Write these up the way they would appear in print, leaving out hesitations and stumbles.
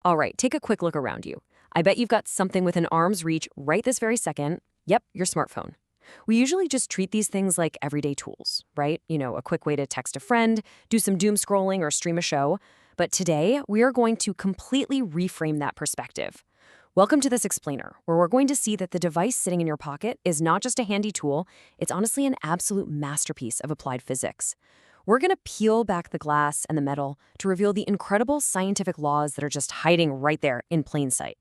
All right, take a quick look around you. I bet you've got something within arm's reach right this very second. Yep, your smartphone. We usually just treat these things like everyday tools, right? A quick way to text a friend, do some doom scrolling, or stream a show. But today, we are going to completely reframe that perspective. Welcome to this explainer, where we're going to see that the device sitting in your pocket is not just a handy tool, it's honestly an absolute masterpiece of applied physics. We're going to peel back the glass and the metal to reveal the incredible scientific laws that are just hiding right there in plain sight.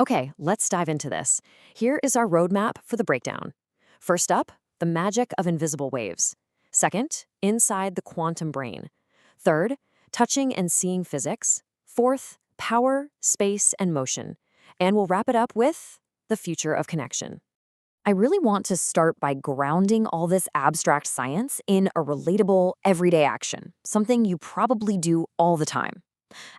Okay, let's dive into this. Here is our roadmap for the breakdown. First up, the magic of invisible waves. Second, inside the quantum brain. Third, touching and seeing physics. Fourth, power, space, and motion. And we'll wrap it up with the future of connection. I really want to start by grounding all this abstract science in a relatable, everyday action, something you probably do all the time.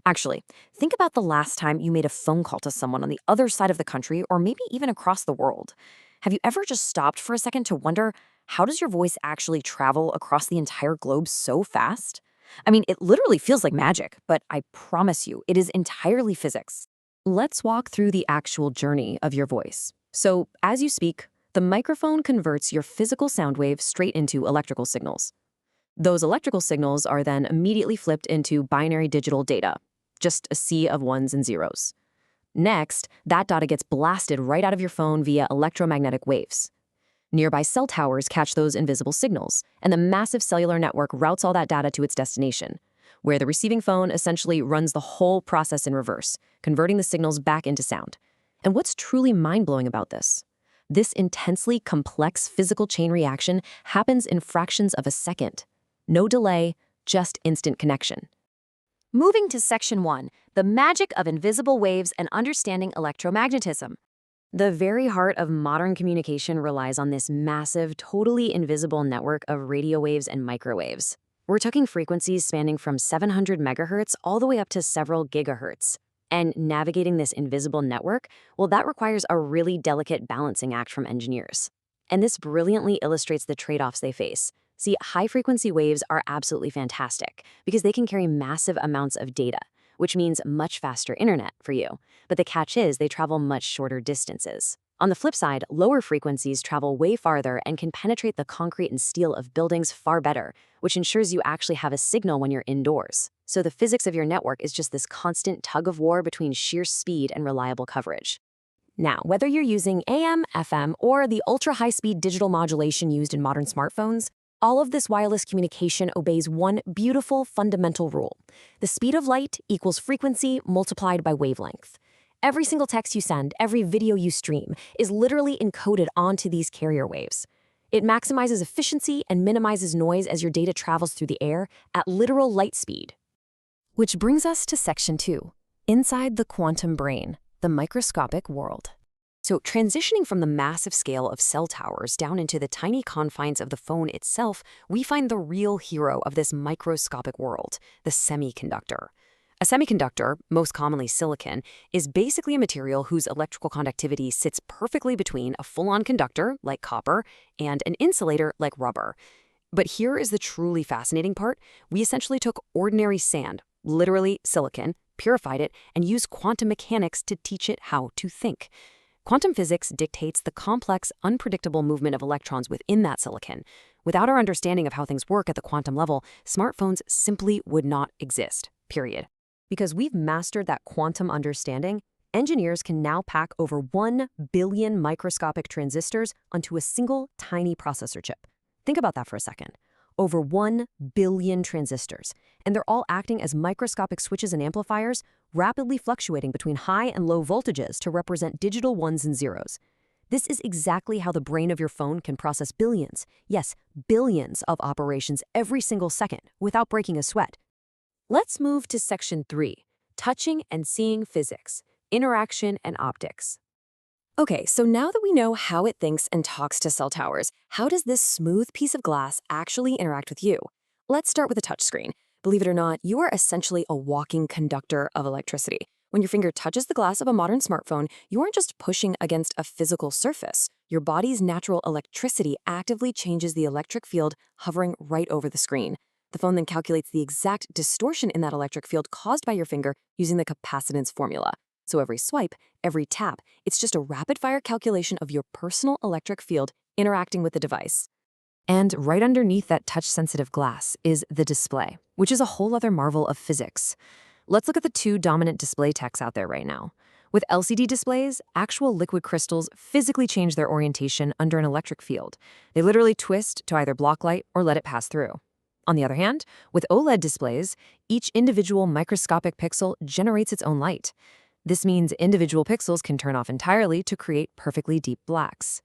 Actually, think about the last time you made a phone call to someone on the other side of the country or maybe even across the world. Have you ever just stopped for a second to wonder, how does your voice actually travel across the entire globe so fast? I mean, it literally feels like magic, but I promise you, it is entirely physics. Let's walk through the actual journey of your voice. So, as you speak, the microphone converts your physical sound waves straight into electrical signals. Those electrical signals are then immediately flipped into binary digital data, just a sea of ones and zeros. Next, that data gets blasted right out of your phone via electromagnetic waves. Nearby cell towers catch those invisible signals, and the massive cellular network routes all that data to its destination, where the receiving phone essentially runs the whole process in reverse, converting the signals back into sound. And what's truly mind-blowing about this? This intensely complex physical chain reaction happens in fractions of a second. No delay, just instant connection. Moving to Section 1, the magic of invisible waves and understanding electromagnetism. The very heart of modern communication relies on this massive, totally invisible network of radio waves and microwaves. We're talking frequencies spanning from 700 megahertz all the way up to several gigahertz. And navigating this invisible network, well, that requires a really delicate balancing act from engineers. And this brilliantly illustrates the trade-offs they face. See, high-frequency waves are absolutely fantastic because they can carry massive amounts of data, which means much faster internet for you. But the catch is they travel much shorter distances. On the flip side, lower frequencies travel way farther and can penetrate the concrete and steel of buildings far better, which ensures you actually have a signal when you're indoors. So the physics of your network is just this constant tug of war between sheer speed and reliable coverage. Now, whether you're using AM, FM, or the ultra-high-speed digital modulation used in modern smartphones, all of this wireless communication obeys one beautiful fundamental rule. The speed of light equals frequency multiplied by wavelength. Every single text you send, every video you stream, is literally encoded onto these carrier waves. It maximizes efficiency and minimizes noise as your data travels through the air at literal light speed. Which brings us to Section 2, inside the quantum brain, the microscopic world. So transitioning from the massive scale of cell towers down into the tiny confines of the phone itself, we find the real hero of this microscopic world, the semiconductor. A semiconductor, most commonly silicon, is basically a material whose electrical conductivity sits perfectly between a full-on conductor, like copper, and an insulator, like rubber. But here is the truly fascinating part. We essentially took ordinary sand, literally silicon, purified it, and used quantum mechanics to teach it how to think. Quantum physics dictates the complex, unpredictable movement of electrons within that silicon. Without our understanding of how things work at the quantum level, smartphones simply would not exist, period. Because we've mastered that quantum understanding, engineers can now pack over 1 billion microscopic transistors onto a single tiny processor chip. Think about that for a second. Over 1 billion transistors, and they're all acting as microscopic switches and amplifiers, rapidly fluctuating between high and low voltages to represent digital ones and zeros. This is exactly how the brain of your phone can process billions, yes, billions of operations every single second without breaking a sweat. Let's move to Section 3, touching and seeing physics, interaction and optics. Okay, so now that we know how it thinks and talks to cell towers, how does this smooth piece of glass actually interact with you? Let's start with a touchscreen. Believe it or not, you are essentially a walking conductor of electricity. When your finger touches the glass of a modern smartphone, you aren't just pushing against a physical surface. Your body's natural electricity actively changes the electric field hovering right over the screen. The phone then calculates the exact distortion in that electric field caused by your finger using the capacitance formula. So every swipe, every tap, it's just a rapid-fire calculation of your personal electric field interacting with the device. And right underneath that touch-sensitive glass is the display, which is a whole other marvel of physics. Let's look at the two dominant display techs out there right now. With LCD displays, actual liquid crystals physically change their orientation under an electric field. They literally twist to either block light or let it pass through. On the other hand, with OLED displays, each individual microscopic pixel generates its own light. This means individual pixels can turn off entirely to create perfectly deep blacks.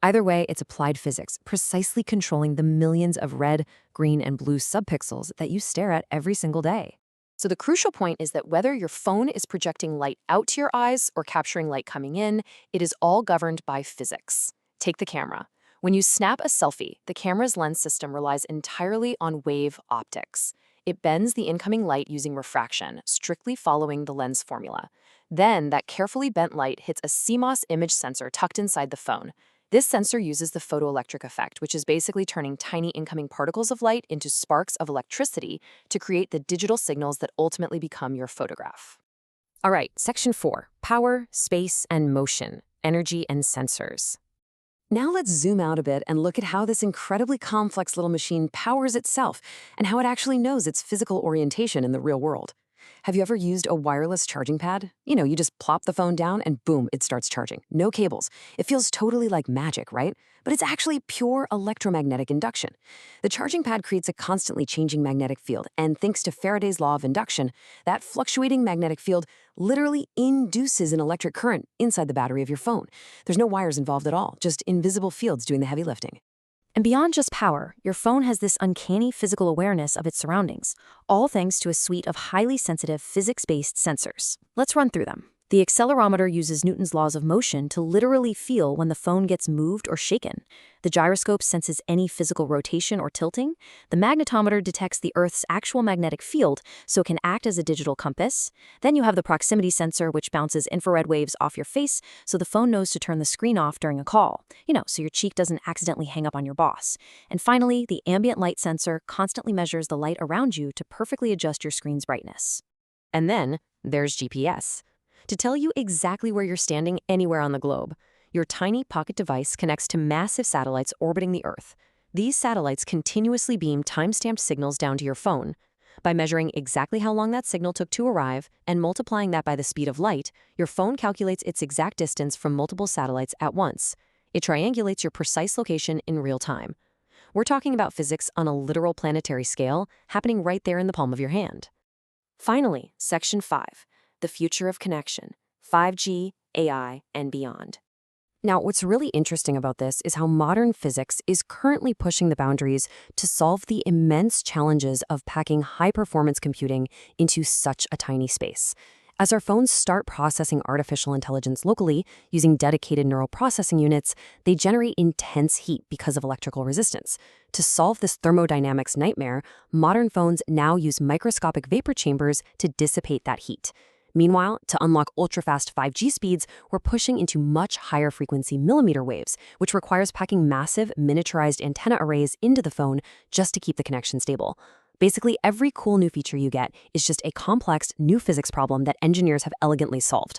Either way, it's applied physics, precisely controlling the millions of red, green, and blue subpixels that you stare at every single day. So the crucial point is that whether your phone is projecting light out to your eyes or capturing light coming in, it is all governed by physics. Take the camera. When you snap a selfie, the camera's lens system relies entirely on wave optics. It bends the incoming light using refraction, strictly following the lens formula. Then, that carefully bent light hits a CMOS image sensor tucked inside the phone. This sensor uses the photoelectric effect, which is basically turning tiny incoming particles of light into sparks of electricity to create the digital signals that ultimately become your photograph. All right, section 4, power, space, and motion, energy and sensors. Now let's zoom out a bit and look at how this incredibly complex little machine powers itself and how it actually knows its physical orientation in the real world. Have you ever used a wireless charging pad? You just plop the phone down and boom, it starts charging. No cables. It feels totally like magic, right? But it's actually pure electromagnetic induction. The charging pad creates a constantly changing magnetic field, and thanks to Faraday's law of induction, that fluctuating magnetic field literally induces an electric current inside the battery of your phone. There's no wires involved at all, just invisible fields doing the heavy lifting. And beyond just power, your phone has this uncanny physical awareness of its surroundings, all thanks to a suite of highly sensitive physics-based sensors. Let's run through them. The accelerometer uses Newton's laws of motion to literally feel when the phone gets moved or shaken. The gyroscope senses any physical rotation or tilting. The magnetometer detects the Earth's actual magnetic field, so it can act as a digital compass. Then you have the proximity sensor, which bounces infrared waves off your face, so the phone knows to turn the screen off during a call, so your cheek doesn't accidentally hang up on your boss. And finally, the ambient light sensor constantly measures the light around you to perfectly adjust your screen's brightness. And then there's GPS. To tell you exactly where you're standing anywhere on the globe. Your tiny pocket device connects to massive satellites orbiting the Earth. These satellites continuously beam time-stamped signals down to your phone. By measuring exactly how long that signal took to arrive and multiplying that by the speed of light, your phone calculates its exact distance from multiple satellites at once. It triangulates your precise location in real time. We're talking about physics on a literal planetary scale, happening right there in the palm of your hand. Finally, Section 5. The future of connection, 5G, AI, and beyond. Now, what's really interesting about this is how modern physics is currently pushing the boundaries to solve the immense challenges of packing high-performance computing into such a tiny space. As our phones start processing artificial intelligence locally using dedicated neural processing units, they generate intense heat because of electrical resistance. To solve this thermodynamics nightmare, modern phones now use microscopic vapor chambers to dissipate that heat. Meanwhile, to unlock ultra-fast 5G speeds, we're pushing into much higher frequency millimeter waves, which requires packing massive miniaturized antenna arrays into the phone just to keep the connection stable. Basically, every cool new feature you get is just a complex new physics problem that engineers have elegantly solved.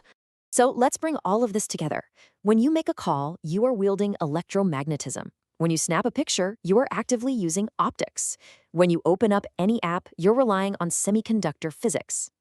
So let's bring all of this together. When you make a call, you are wielding electromagnetism. When you snap a picture, you are actively using optics. When you open up any app, you're relying on semiconductor physics.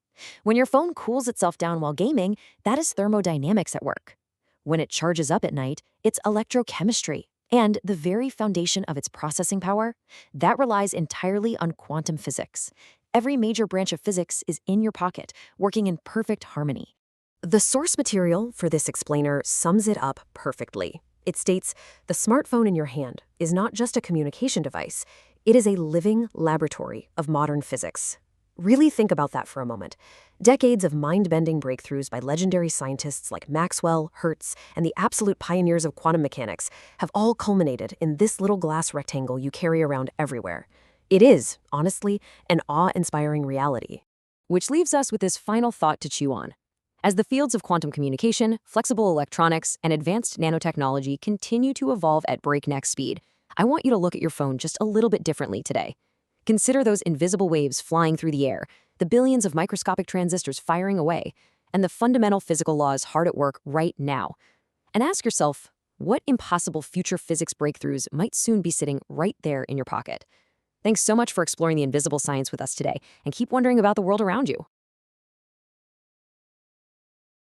When your phone cools itself down while gaming, that is thermodynamics at work. When it charges up at night, it's electrochemistry. And the very foundation of its processing power, that relies entirely on quantum physics. Every major branch of physics is in your pocket, working in perfect harmony. The source material for this explainer sums it up perfectly. It states, the smartphone in your hand is not just a communication device, it is a living laboratory of modern physics. Really think about that for a moment. Decades of mind-bending breakthroughs by legendary scientists like Maxwell, Hertz, and the absolute pioneers of quantum mechanics have all culminated in this little glass rectangle you carry around everywhere. It is, honestly, an awe-inspiring reality. Which leaves us with this final thought to chew on. As the fields of quantum communication, flexible electronics, and advanced nanotechnology continue to evolve at breakneck speed, I want you to look at your phone just a little bit differently today. Consider those invisible waves flying through the air, the billions of microscopic transistors firing away, and the fundamental physical laws hard at work right now. And ask yourself, what impossible future physics breakthroughs might soon be sitting right there in your pocket? Thanks so much for exploring the invisible science with us today, and keep wondering about the world around you.